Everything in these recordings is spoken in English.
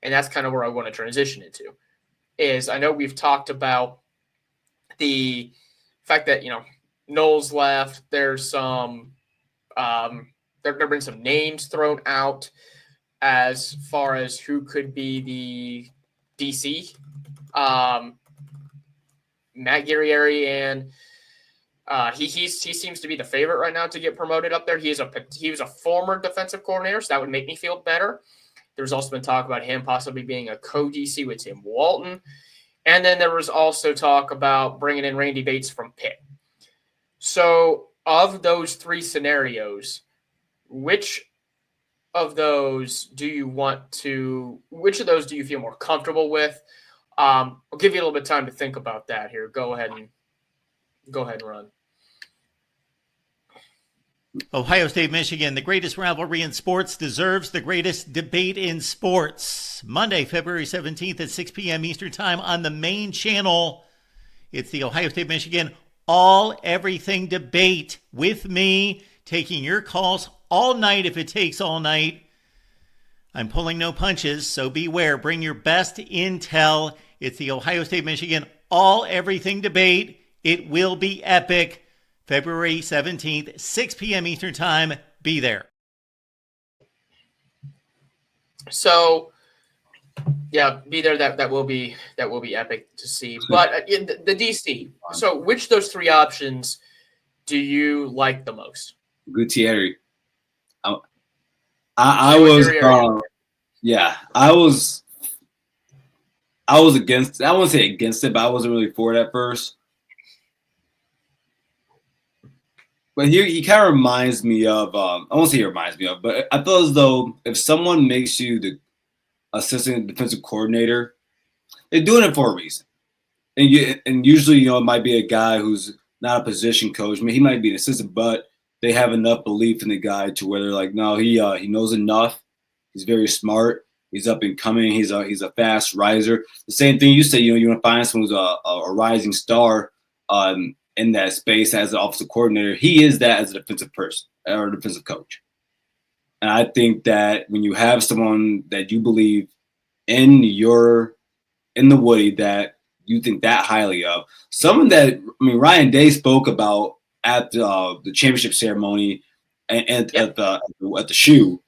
and that's kind of where I want to transition into. Is I know we've talked about the fact that Knowles left. There's some there have been some names thrown out as far as who could be the DC. Matt Guerrieri, and he seems to be the favorite right now to get promoted up there. He was a former defensive coordinator, so that would make me feel better. There's also been talk about him possibly being a co-DC with Tim Walton. And then there was also talk about bringing in Randy Bates from Pitt. So of those three scenarios, which of those do you feel more comfortable with? I'll give you a little bit of time to think about that here. Go ahead and run. Ohio State, Michigan, the greatest rivalry in sports deserves the greatest debate in sports. Monday, February 17th at 6 p.m. Eastern Time on the main channel. It's the Ohio State, Michigan all-everything debate with me, taking your calls all night if it takes all night. I'm pulling no punches, so beware. Bring your best intel. It's the Ohio State, Michigan all-everything debate. It will be epic. February 17th, 6 p.m. Eastern Time. Be there. So, yeah, be there. That will be epic to see. But in the DC. So, which of those three options do you like the most? Gutierrez. I was against. I wouldn't say against it, but I wasn't really for it at first. But here, he kind of reminds me of, I won't say he reminds me of, but I feel as though if someone makes you the assistant defensive coordinator, they're doing it for a reason. And usually, it might be a guy who's not a position coach. I mean, he might be an assistant, but they have enough belief in the guy to where they're like, no, he knows enough. He's very smart. He's up and coming. He's a fast riser. The same thing you say, you want to find someone who's a rising star in that space as an offensive coordinator. He is that as a defensive person or a defensive coach. And I think that when you have someone that you believe in the Woody that you think that highly of, someone that, Ryan Day spoke about at the championship ceremony and yep. at the shoe.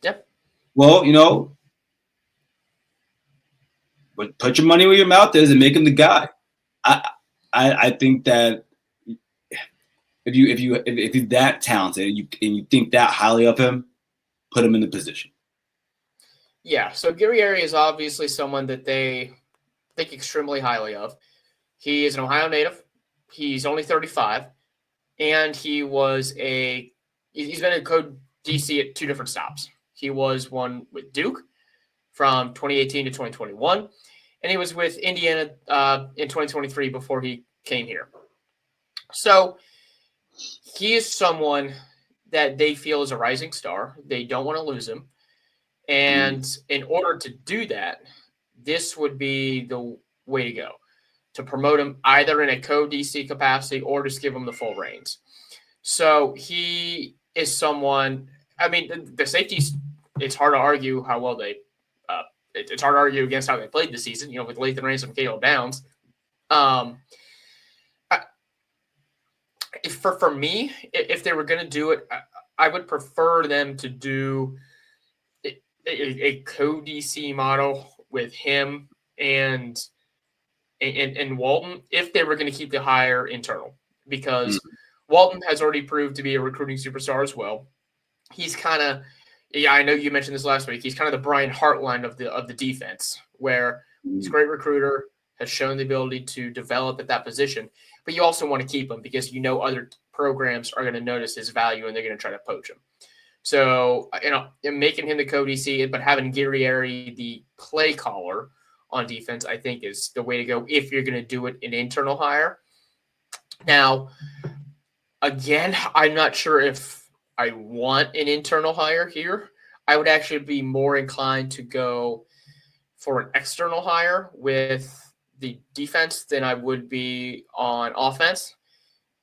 Yep. Well, but put your money where your mouth is and make him the guy. I think that if he's that talented and you think that highly of him, put him in the position. Yeah. So Guerrieri is obviously someone that they think extremely highly of. He is an Ohio native. He's only 35, and he's been a co-DC at two different stops. He was one with Duke from 2018 to 2021, and he was with Indiana in 2023 before he came here. So he is someone that they feel is a rising star. They don't want to lose him. And in order to do that, this would be the way to go, to promote him either in a co-DC capacity or just give him the full reins. So he is someone, the safeties, it's hard to argue how well they it's hard to argue against how they played this season, with Lathan Ransom, Caleb Downs. For me, if they were going to do it, I would prefer them to do a co-DC model with him and Walton if they were going to keep the hire internal, because Walton has already proved to be a recruiting superstar as well. He's kind of, I know you mentioned this last week, he's kind of the Brian Hartline of the defense, where he's a great recruiter, has shown the ability to develop at that position, but you also want to keep him because other programs are going to notice his value and they're going to try to poach him. So, making him the co-DC, but having Guerrieri the play caller on defense, I think is the way to go if you're going to do it an internal hire. Now, again, I'm not sure if I want an internal hire here. I would actually be more inclined to go for an external hire with the defense than I would be on offense.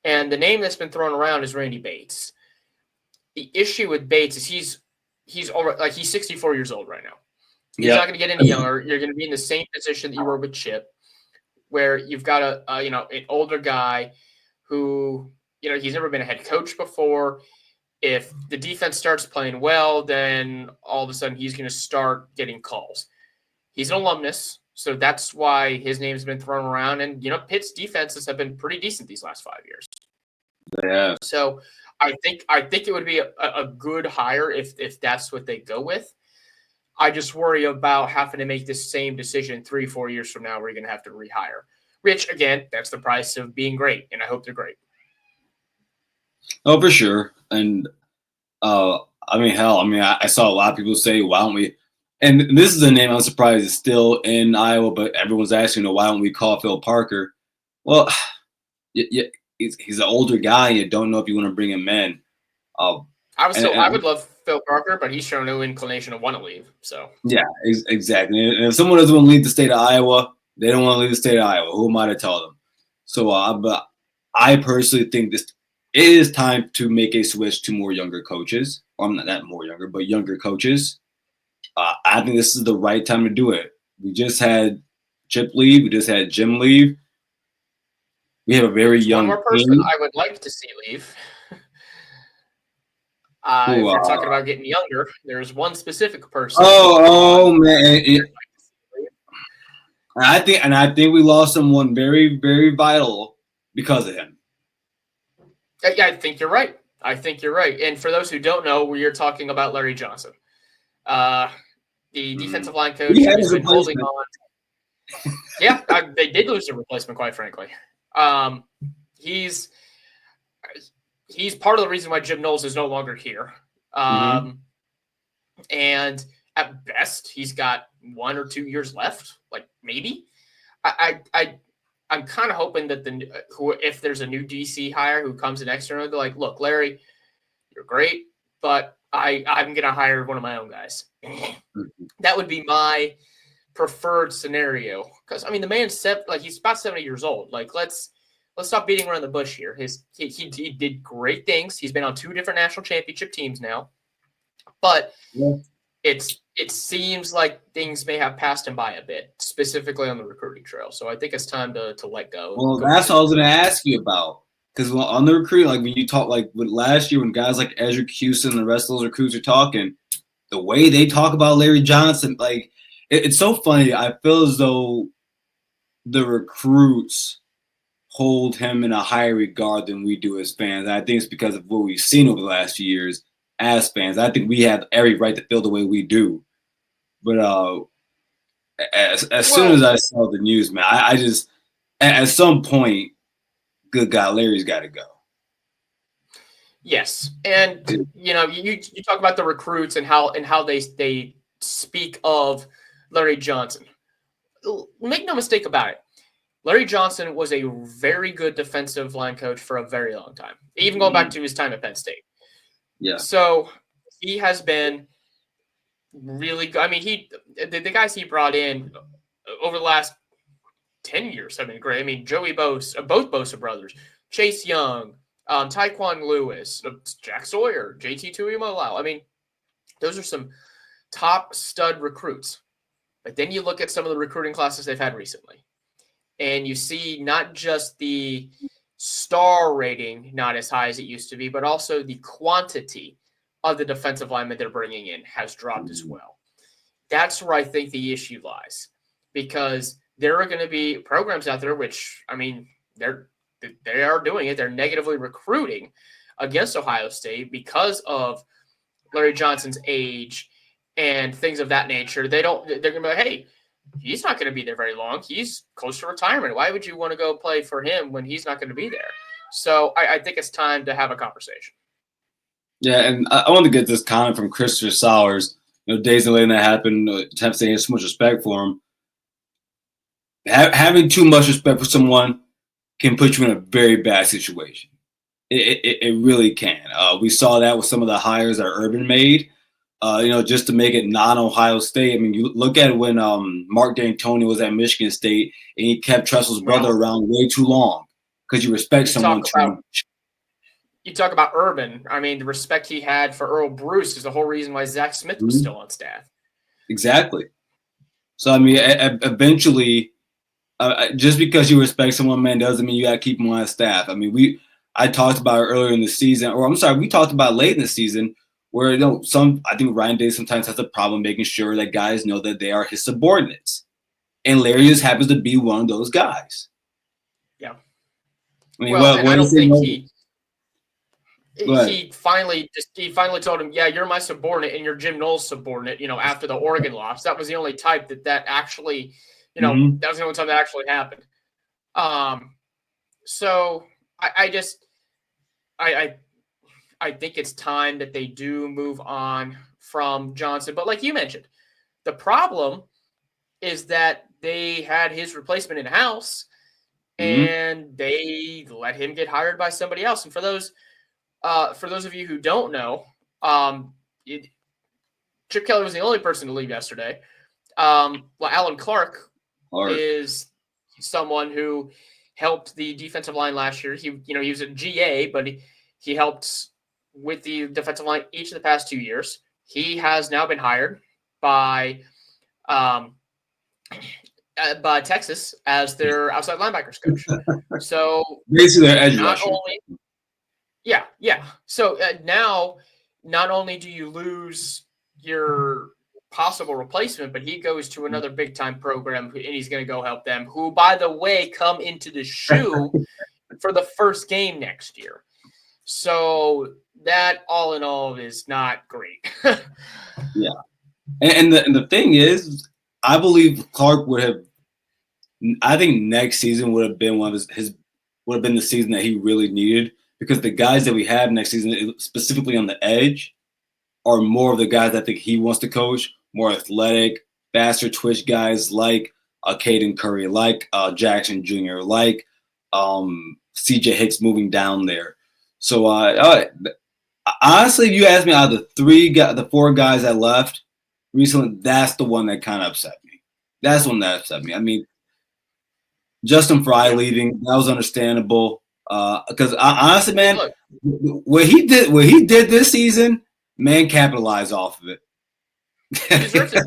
And the name that's been thrown around is Randy Bates. The issue with Bates is he's already, he's 64 years old right now. He's not going to get any younger. You're going to be in the same position that you were with Chip, where you've got an older guy who, he's never been a head coach before. If the defense starts playing well, then all of a sudden he's going to start getting calls. He's an alumnus, so that's why his name's been thrown around. And, Pitt's defenses have been pretty decent these last 5 years. Yeah. So I think it would be a good hire if that's what they go with. I just worry about having to make this same decision 3-4 years from now where you're going to have to rehire. Which, again, that's the price of being great, and I hope they're great. Oh, for sure. And, I saw a lot of people say, why don't we – and this is a name I'm surprised is still in Iowa, but everyone's asking, why don't we call Phil Parker? Well, he's an older guy. You don't know if you want to bring him in. I would love Phil Parker, but he's shown no inclination to want to leave. So yeah, exactly. And if someone doesn't want to leave the state of Iowa, they don't want to leave the state of Iowa. Who am I to tell them? So, but I personally think it is time to make a switch to more younger coaches. Well, I'm not more younger, but younger coaches. I think this is the right time to do it. We just had Chip leave. We just had Jim leave. We have a very young one more person team. I would like to see leave. If you're talking about getting younger, there's one specific person. Oh man! I think we lost someone very, very vital because of him. Yeah, I think you're right. And for those who don't know, you're talking about Larry Johnson, the defensive line coach who's been holding on. Yeah, they did lose a replacement, quite frankly. He's part of the reason why Jim Knowles is no longer here. And at best, he's got 1 or 2 years left, like maybe. I'm kind of hoping that if there's a new DC hire who comes in externally, they're like, look, Larry, you're great, but I'm going to hire one of my own guys. That would be my preferred scenario. Because, the man's he's about 70 years old. Like, let's stop beating around the bush here. He did great things. He's been on 2 different national championship teams now. But it seems like things may have passed him by a bit, specifically on the recruiting trail. So I think it's time to let go. Well, that's what I was going to ask you about. Because on the recruiting, like when you talk, like with last year when guys like Ezra Houston and the rest of those recruits are talking, the way they talk about Larry Johnson, like it's so funny. I feel as though the recruits hold him in a higher regard than we do as fans. And I think it's because of what we've seen over the last few years as fans. I think we have every right to feel the way we do. But as soon as I saw the news, man, I just at some point, good God, Larry's got to go. Yes, and you talk about the recruits and how they speak of Larry Johnson. Make no mistake about it. Larry Johnson was a very good defensive line coach for a very long time, even going back to his time at Penn State. Yeah. So he has been really good. The guys he brought in over the last 10 years have been great. Joey Bosa, both Bosa brothers, Chase Young, Tyquan Lewis, Jack Sawyer, JT Tuimoloau. Those are some top stud recruits. But then you look at some of the recruiting classes they've had recently, and you see not just the star rating not as high as it used to be, but also the quantity of the defensive linemen they're bringing in has dropped as well. That's where I think the issue lies, because there are going to be programs out there which, they are doing it. They're negatively recruiting against Ohio State because of Larry Johnson's age and things of that nature. They're going to be like, hey, he's not going to be there very long. He's close to retirement. Why would you want to go play for him when he's not going to be there? So I think it's time to have a conversation. Yeah, and I want to get this comment from Christopher Sowers. Days and letting that happen, attempts saying so much respect for him. Having too much respect for someone can put you in a very bad situation. It really can. We saw that with some of the hires that Urban made. Just to make it non-Ohio State. You look at when Mark D'Antoni was at Michigan State and he kept Tressel's brother around way too long because you respect someone too much. You talk about Urban. The respect he had for Earl Bruce is the whole reason why Zach Smith was still on staff. Exactly. So I mean, eventually, just because you respect someone, man, doesn't mean you got to keep them on staff. I mean, I talked about it earlier in the season, or I'm sorry, we talked about it late in the season, where I think Ryan Day sometimes has a problem making sure that guys know that they are his subordinates, and Larry just happens to be one of those guys. Yeah. I mean, well, I don't think no, he finally told him, yeah, you're my subordinate and you're Jim Knowles' subordinate, after the Oregon loss. That was the only type that actually, that was the only time that actually happened. So I think it's time that they do move on from Johnson. But like you mentioned, the problem is that they had his replacement in-house and they let him get hired by somebody else. And for those of you who don't know, Chip Kelly was the only person to leave yesterday. Alan Clark is someone who helped the defensive line last year. He was a GA, but he helped with the defensive line each of the past 2 years. He has now been hired by Texas as their outside linebackers coach. So basically their edge rusher. Yeah. So now, not only do you lose your possible replacement, but he goes to another big-time program, and he's going to go help them, who, by the way, come into the shoe for the first game next year. So that, all in all, is not great. Yeah. And the thing is, I believe Clark would have – I think next season would have been would have been the season that he really needed, because the guys that we have next season, specifically on the edge, are more of the guys I think he wants to coach, more athletic, faster twitch guys like Caden Curry, like Jackson Jr., like CJ Hicks moving down there. So honestly, if you ask me, out of the 4 guys that left recently, that's the one that kind of upset me. That's the one that upset me. I mean, Justin Fry leaving, that was understandable. Because honestly, man, what he did this season, man, capitalized off of it. He deserves it.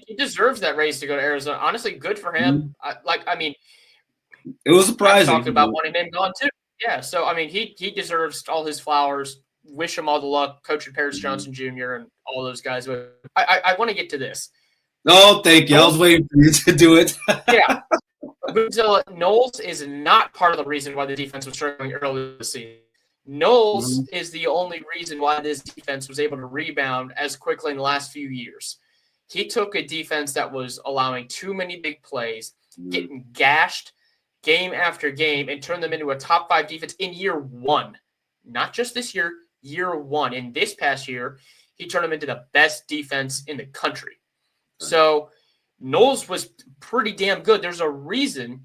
He deserves that raise to go to Arizona. Honestly, good for him. It was surprising. I talked about wanting him gone too. Yeah, so I mean, he deserves all his flowers. Wish him all the luck, Coach Paris Johnson Jr. and all those guys. But I want to get to this. Oh, thank you. I was waiting for you to do it. Yeah. Knowles is not part of the reason why the defense was struggling early this season. Knowles is the only reason why this defense was able to rebound as quickly in the last few years. He took a defense that was allowing too many big plays, getting gashed game after game, and turned them into a top 5 defense in year 1. Not just this year, year 1. In this past year, he turned them into the best defense in the country. So Knowles was pretty damn good. There's a reason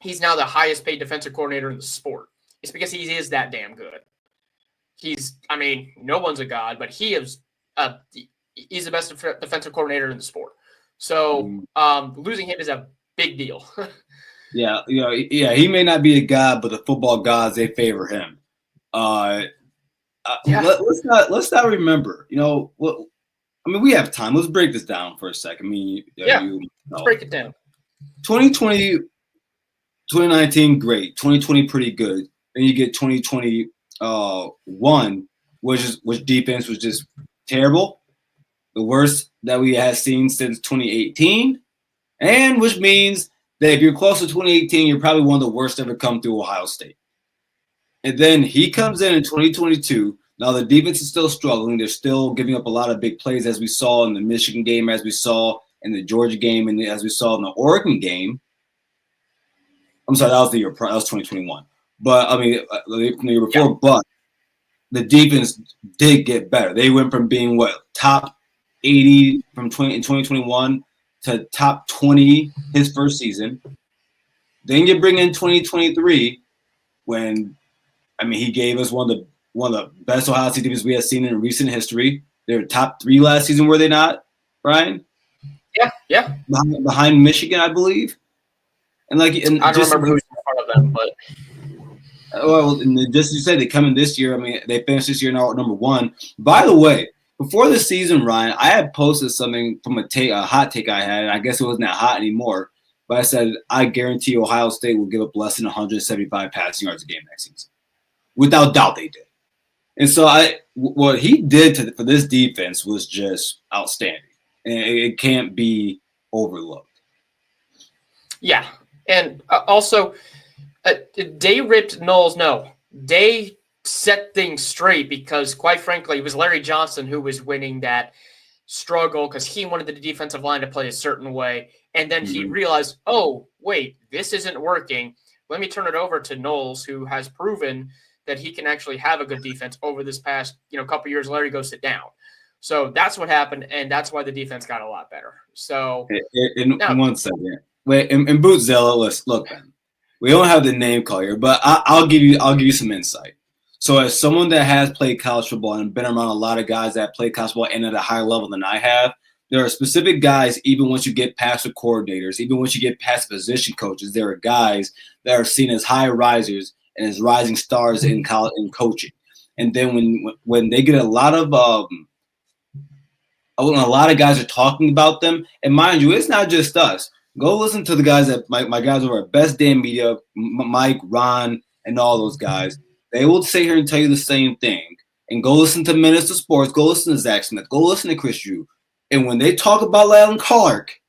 he's now the highest paid defensive coordinator in the sport. It's because he is that damn good. No one's a god, but he's the best defensive coordinator in the sport. So losing him is a big deal. Yeah, he may not be a god, but the football gods, they favor him. Let's not remember, we have time. Let's break this down for a second. Let's break it down. 2020, 2019, great. 2020, pretty good. Then you get 2021, which defense was just terrible. The worst that we have seen since 2018. And which means that if you're close to 2018, you're probably one of the worst ever come through Ohio State. And then he comes in 2022. Now the defense is still struggling. They're still giving up a lot of big plays, as we saw in the Michigan game, as we saw in the Georgia game, and as we saw in the Oregon game. I'm sorry, that was 2021. But from the year before. Yeah. But the defense did get better. They went from being top 80 in 2021 to top 20 his first season. Then you bring in 2023 when he gave us one of the best Ohio State defenses we have seen in recent history. They were top 3 last season, were they not, Brian? Yeah. Behind Michigan, I believe. I don't remember who's in front of them, but just as you said, they come in this year. They finished this year now at number 1. By the way, before the season, Ryan, I had posted something from a hot take I had, and I guess it wasn't that hot anymore. But I said, I guarantee Ohio State will give up less than 175 passing yards a game next season. Without doubt, they did. And so what he did for this defense was just outstanding. And it can't be overlooked. Yeah. And also, they ripped Knowles. No, they set things straight because, quite frankly, it was Larry Johnson who was winning that struggle because he wanted the defensive line to play a certain way. And then he realized, oh, wait, this isn't working. Let me turn it over to Knowles, who has proven that he can actually have a good defense over this past, couple years. Larry, go sit down. So that's what happened, and that's why the defense got a lot better. So in 1 second. Wait, in Bootzilla, look, man, we don't have the name call here, but I'll give you some insight. So as someone that has played college football and been around a lot of guys that play college football and at a higher level than I have, there are specific guys, even once you get past the coordinators, even once you get past position coaches, there are guys that are seen as high risers and as rising stars in college and coaching. And then when they get a lot of guys are talking about them, and mind you, it's not just us. Go listen to the guys that my guys over at Best Damn Media, Mike, Ron, and all those guys. They will sit here and tell you the same thing. And go listen to Minister Sports. Go listen to Zach Smith. Go listen to Chris Drew. And when they talk about Alan Clark,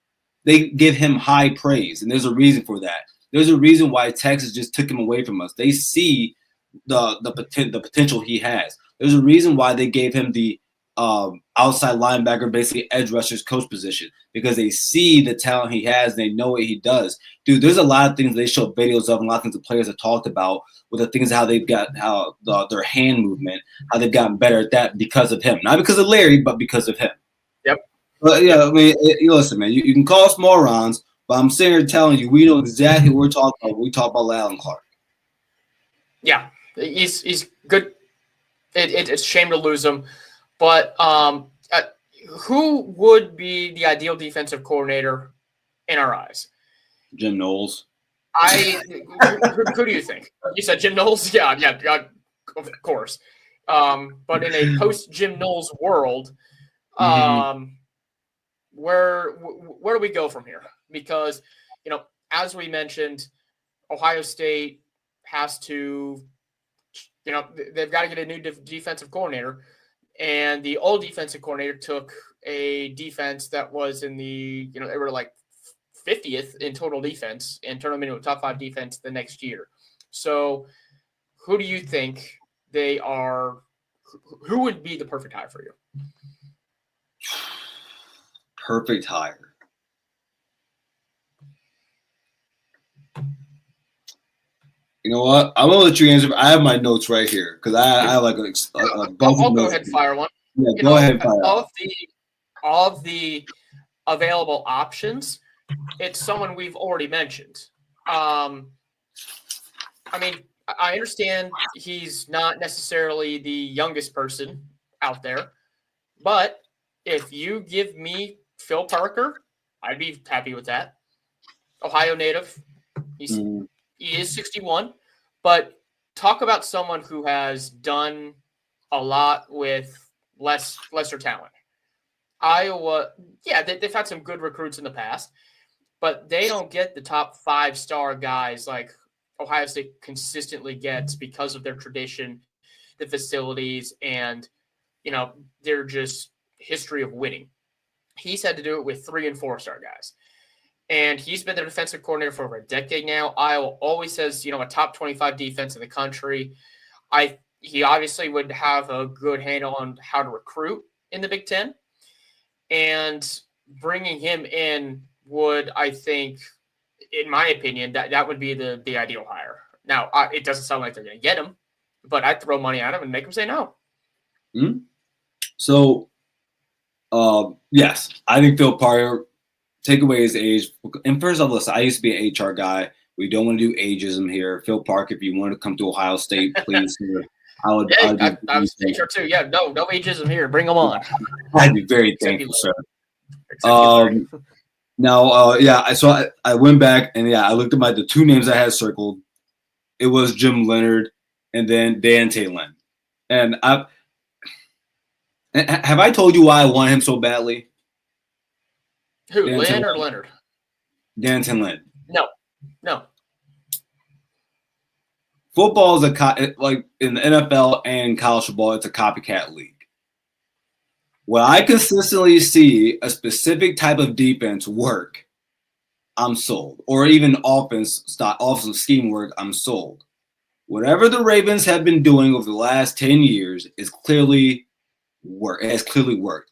they give him high praise. And there's a reason for that. There's a reason why Texas just took him away from us. They see the potential he has. There's a reason why they gave him the outside linebacker, basically edge rusher's coach position, because they see the talent he has and they know what he does. Dude, there's a lot of things they show videos of, and a lot of things the players have talked about with the things how they've got their hand movement, how they've gotten better at that because of him, not because of Larry, but because of him. Yep. But yeah, I mean, listen, man, you can call us morons, but I'm sitting here telling you, we know exactly what we're talking about when we talk about Alan Clark. Yeah, he's good. It's a shame to lose him. But who would be the ideal defensive coordinator in our eyes? Jim Knowles. Who do you think? You said Jim Knowles? Yeah, of course. But in a post-Jim Knowles world, where do we go from here? Because, as we mentioned, Ohio State has to, they've got to get a new defensive coordinator. And the old defensive coordinator took a defense that was in the, they were like 50th in total defense and turned them into a top 5 defense the next year. So who do you think they are? Who would be the perfect hire for you? Perfect hire. You know what? I'm gonna let you answer. I have my notes right here because I have like a bunch I'll of go notes. ahead and fire one. Yeah, go ahead and fire. Of the available options, it's someone we've already mentioned. I mean, I understand he's not necessarily the youngest person out there, but if you give me Phil Parker, I'd be happy with that. Ohio native. He is 61, but talk about someone who has done a lot with lesser talent. Iowa, yeah, they've had some good recruits in the past, but they don't get the top 5-star guys like Ohio State consistently gets because of their tradition, the facilities, and, their just history of winning. He's had to do it with 3- and 4-star guys. And he's been the defensive coordinator for over a decade now. Iowa always says, a top 25 defense in the country. He obviously would have a good handle on how to recruit in the Big Ten. And bringing him in would, I think, in my opinion, that would be the ideal hire. Now, it doesn't sound like they're going to get him, but I'd throw money at him and make him say no. Mm-hmm. So, yes, I think Phil Parker, take away his age. And first off, listen, I used to be an HR guy. We don't want to do ageism here. Phil Parker, if you want to come to Ohio State, please. I was HR too. Yeah, no ageism here. Bring them on. I'd be very thankful, sir. So I went back and I looked at the 2 names I had circled. It was Jim Leonard and then Dante Lynn. And Have I told you why I want him so badly? Who, Danton Lynn or Leonard? Danton Lynn. No. Football is like in the NFL and college football, it's a copycat league. When I consistently see a specific type of defense work, I'm sold. Or even offensive scheme work, I'm sold. Whatever the Ravens have been doing over the last 10 years is clearly work. It has clearly worked.